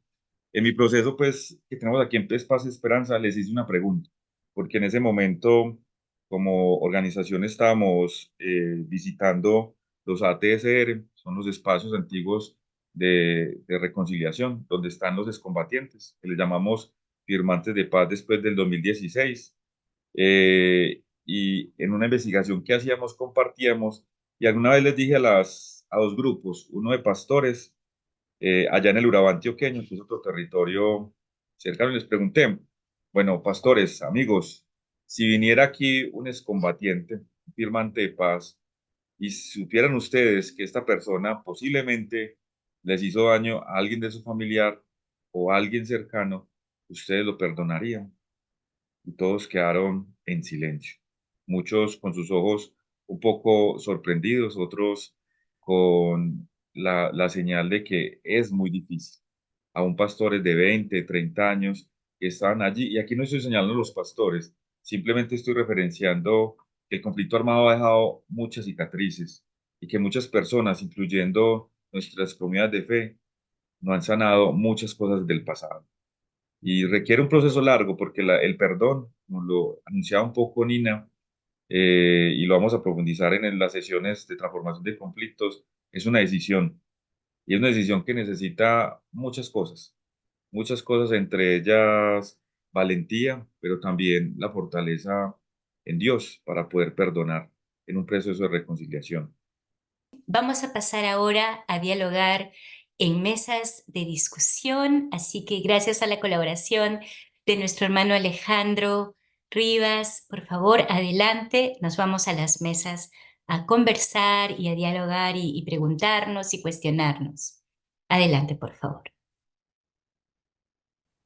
en mi proceso, pues, que tenemos aquí en Paz y Esperanza, les hice una pregunta, porque en ese momento, como organización, estábamos visitando los ATSR, son los espacios antiguos de reconciliación, donde están los excombatientes, que les llamamos firmantes de paz después del 2016. Y en una investigación que hacíamos, compartíamos, y alguna vez les dije a dos grupos, uno de pastores, allá en el Urabá antioqueño, que es otro territorio cercano, y les pregunté, bueno, pastores, amigos, Si viniera aquí un excombatiente, un firmante de paz, y supieran ustedes que esta persona posiblemente les hizo daño a alguien de su familiar o a alguien cercano, ustedes lo perdonarían. Y todos quedaron en silencio. Muchos con sus ojos un poco sorprendidos, otros con la señal de que es muy difícil. Aún pastores de 20, 30 años que estaban allí, y aquí no estoy señalando a los pastores, simplemente estoy referenciando que el conflicto armado ha dejado muchas cicatrices y que muchas personas, incluyendo nuestras comunidades de fe, no han sanado muchas cosas del pasado. Y requiere un proceso largo porque el perdón, nos lo anunciaba un poco Nina, y lo vamos a profundizar en las sesiones de transformación de conflictos, es una decisión. Y es una decisión que necesita muchas cosas, entre ellas valentía, pero también la fortaleza en Dios para poder perdonar en un proceso de reconciliación.
Vamos a pasar ahora a dialogar en mesas de discusión, así que gracias a la colaboración de nuestro hermano Alejandro Rivas, por favor, adelante, nos vamos a las mesas a conversar y a dialogar y preguntarnos y cuestionarnos. Adelante, por favor.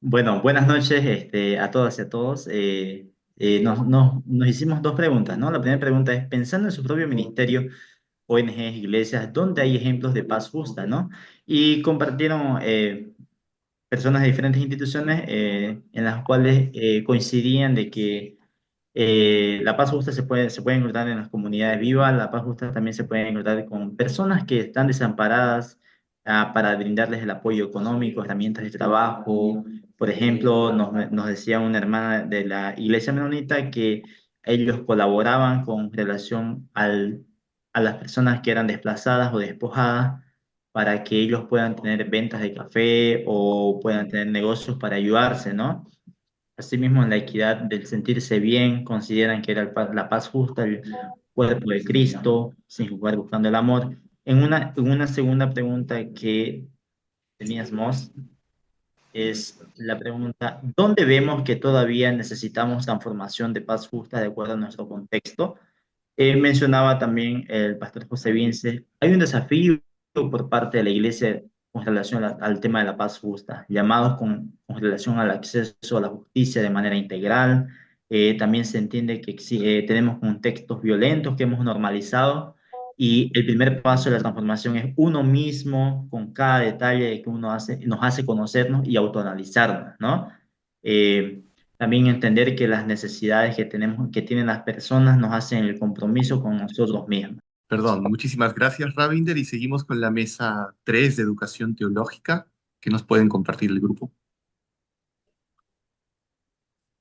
Bueno, buenas noches a todas y a todos. Nos hicimos dos preguntas, ¿no? La primera pregunta es, pensando en su propio ministerio, ONGs, iglesias, ¿dónde hay ejemplos de paz justa, ¿no? Y compartieron personas de diferentes instituciones en las cuales coincidían de que la paz justa se puede encontrar en las comunidades vivas, la paz justa también se puede encontrar con personas que están desamparadas para brindarles el apoyo económico, herramientas de trabajo. Por ejemplo, nos decía una hermana de la iglesia menonita que ellos colaboraban con relación a las personas que eran desplazadas o despojadas para que ellos puedan tener ventas de café o puedan tener negocios para ayudarse, ¿no? Asimismo, en la equidad del sentirse bien, consideran que era la paz justa, el cuerpo de Cristo, sin jugar buscando el amor. En una segunda pregunta que tenías, Mos, es la pregunta, ¿dónde vemos que todavía necesitamos transformación de paz justa de acuerdo a nuestro contexto? Mencionaba también el pastor José Vince, hay un desafío por parte de la iglesia con relación al tema de la paz justa, llamados con relación al acceso a la justicia de manera integral. También se entiende que tenemos contextos violentos que hemos normalizado y el primer paso de la transformación es uno mismo con cada detalle que uno hace, nos hace conocernos y autoanalizarnos, ¿no? Eh, También entender que las necesidades que tenemos, que tienen las personas nos hacen el compromiso con nosotros mismos.
Perdón, muchísimas gracias, Ravinder, y seguimos con la mesa 3 de educación teológica que nos pueden compartir el grupo.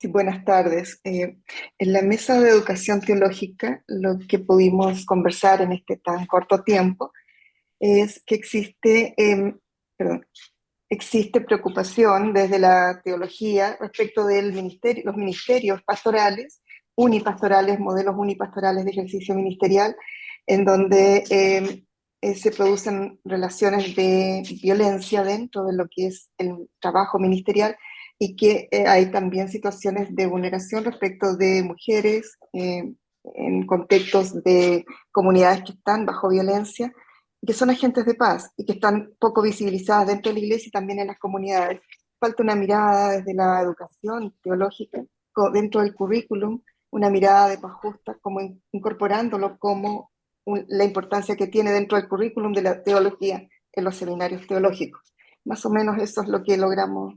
Sí, buenas tardes. En la mesa de educación teológica, lo que pudimos conversar en este tan corto tiempo es que existe preocupación desde la teología respecto del ministerio, los ministerios pastorales, unipastorales, modelos unipastorales de ejercicio ministerial, en donde se producen relaciones de violencia dentro de lo que es el trabajo ministerial y que hay también situaciones de vulneración respecto de mujeres en contextos de comunidades que están bajo violencia, que son agentes de paz y que están poco visibilizadas dentro de la iglesia y también en las comunidades. Falta una mirada desde la educación teológica, dentro del currículum, una mirada de paz justa, como incorporándolo como la importancia que tiene dentro del currículum de la teología en los seminarios teológicos. Más o menos eso es lo que logramos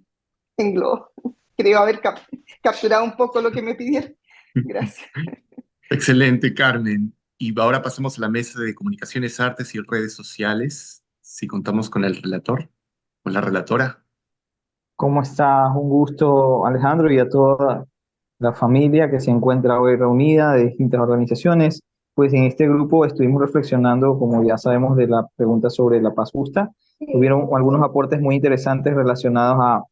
en Globo. Creo haber capturado un poco lo que me pidieron. Gracias.
Excelente, Carmen. Y ahora pasamos a la mesa de comunicaciones, artes y redes sociales. Si contamos con el relator, con la relatora.
¿Cómo estás? Un gusto, Alejandro, y a toda la familia que se encuentra hoy reunida de distintas organizaciones. Pues en este grupo estuvimos reflexionando, como ya sabemos, de la pregunta sobre la paz justa. Tuvieron algunos aportes muy interesantes relacionados a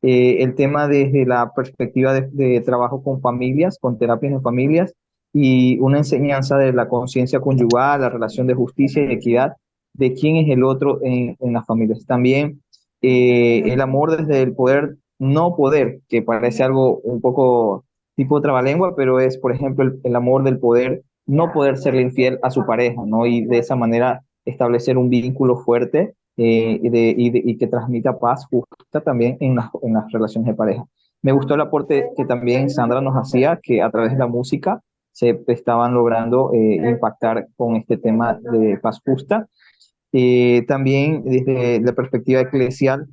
el tema desde la perspectiva de trabajo con familias, con terapias de familias, y una enseñanza de la conciencia conyugal, la relación de justicia y equidad, de quién es el otro en las familias. También el amor desde el poder, no poder, que parece algo un poco tipo trabalengua, pero es, por ejemplo, el amor del poder, no poder serle infiel a su pareja, ¿no? Y de esa manera establecer un vínculo fuerte y que transmita paz justa también en las relaciones de pareja. Me gustó el aporte que también Sandra nos hacía, que a través de la música se estaban logrando impactar con este tema de paz justa. También desde la perspectiva eclesial,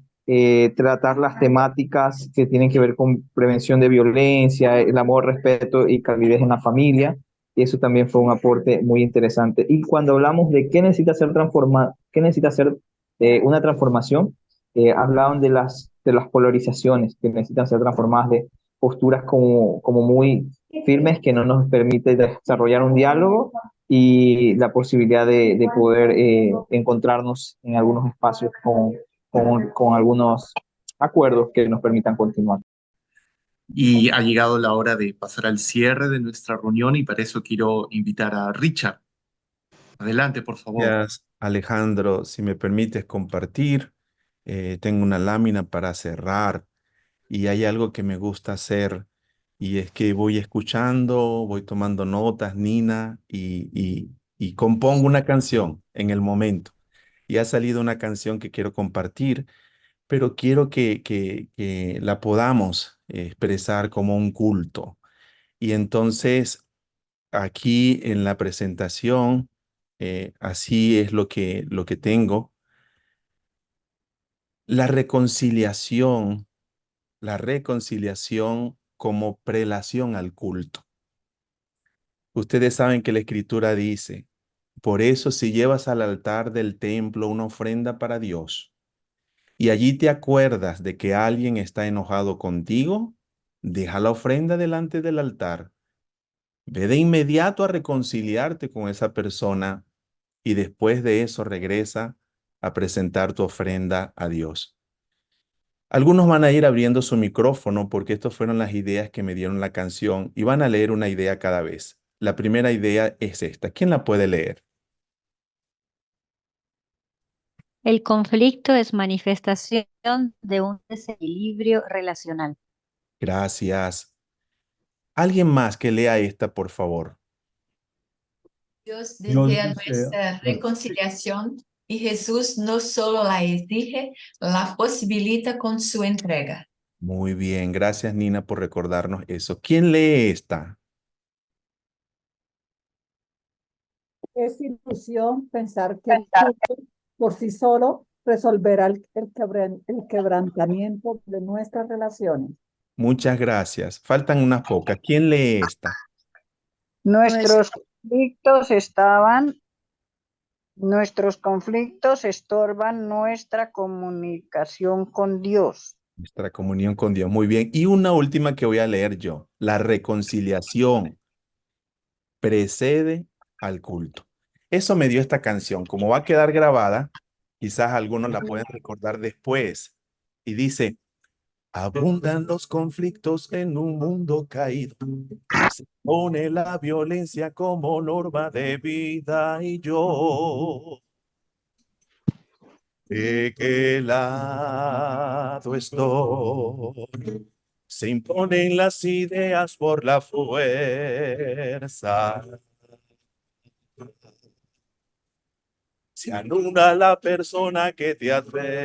tratar las temáticas que tienen que ver con prevención de violencia, el amor, respeto y calidez en la familia. Y eso también fue un aporte muy interesante. Y cuando hablamos de qué necesita ser una transformación, hablaban de las polarizaciones que necesitan ser transformadas, de posturas como muy firmes que no nos permite desarrollar un diálogo y la posibilidad de poder encontrarnos en algunos espacios con algunos acuerdos que nos permitan continuar.
Y ha llegado la hora de pasar al cierre de nuestra reunión y para eso quiero invitar a Richard. Adelante, por favor.
Gracias, Alejandro. Si me permites compartir, tengo una lámina para cerrar y hay algo que me gusta hacer y es que voy escuchando, voy tomando notas, Nina, y compongo una canción en el momento. Y ha salido una canción que quiero compartir, pero quiero que la podamos expresar como un culto. Y entonces aquí en la presentación, así es lo que tengo. La reconciliación, la reconciliación como prelación al culto. Ustedes saben que la Escritura dice, por eso si llevas al altar del templo una ofrenda para Dios y allí te acuerdas de que alguien está enojado contigo, deja la ofrenda delante del altar. Ve de inmediato a reconciliarte con esa persona y después de eso regresa a presentar tu ofrenda a Dios. Algunos van a ir abriendo su micrófono porque estas fueron las ideas que me dieron la canción y van a leer una idea cada vez. La primera idea es esta. ¿Quién la puede leer?
El conflicto es manifestación de un desequilibrio relacional.
Gracias. ¿Alguien más que lea esta, por favor?
Dios
Dios
desea
desea
nuestra reconciliación y Jesús no solo la exige, la posibilita con su entrega.
Muy bien. Gracias, Nina, por recordarnos eso. ¿Quién lee esta?
Es ilusión pensar que el culto por sí solo resolverá el quebrantamiento de nuestras relaciones.
Muchas gracias. Faltan unas pocas. ¿Quién lee esta?
Nuestros conflictos estorban nuestra comunicación con Dios.
Nuestra comunión con Dios. Muy bien. Y una última que voy a leer yo. La reconciliación precede al culto. Eso me dio esta canción. Como va a quedar grabada, quizás algunos la pueden recordar después. Y dice, abundan los conflictos en un mundo caído. Se pone la violencia como norma de vida y yo. ¿De qué lado estoy? Se imponen las ideas por la fuerza. Se anula la persona que te adversa.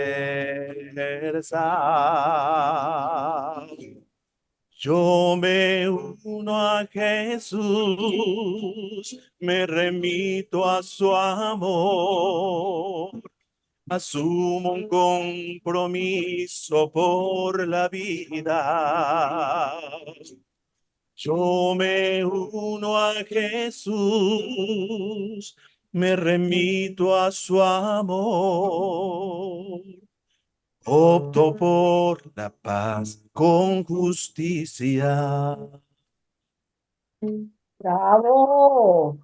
Yo me uno a Jesús, me remito a su amor. Asumo un compromiso por la vida. Yo me uno a Jesús, me remito a su amor. Opto por la paz con justicia.
¡Bravo!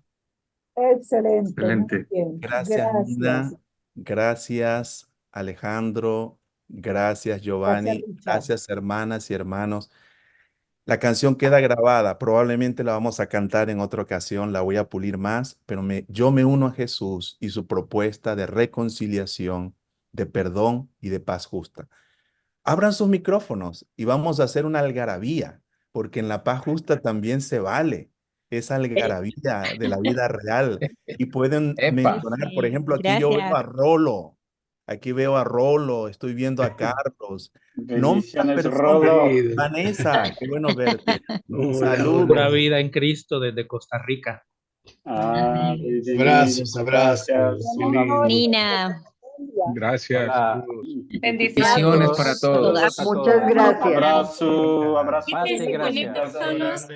Excelente, muy
Excelente.
bien.
Gracias,
Gracias.
Nina. Gracias, Alejandro. Gracias,
Gracias,
Giovanni.
Richard.
Gracias, hermanas y hermanos. La canción queda grabada. Probablemente la vamos a cantar en otra ocasión. La voy a pulir más, pero yo me uno a Jesús y su propuesta de reconciliación, de perdón y de paz justa. Abran sus micrófonos y vamos a hacer una algarabía. porque en la paz justa también se vale esa algarabía de la vida real. Y pueden mencionar, por ejemplo, aquí yo veo a Rolo, aquí veo a Rolo, estoy viendo a Carlos.
Bendiciones, Rolo.
Vanessa, qué bueno verte.
Saludos. Pura vida en Cristo desde Costa Rica.
Abrazos, abrazos.
Nina.
Gracias.
Bendiciones para todos.
Muchas gracias.
Abrazo, abrazo.
Gracias.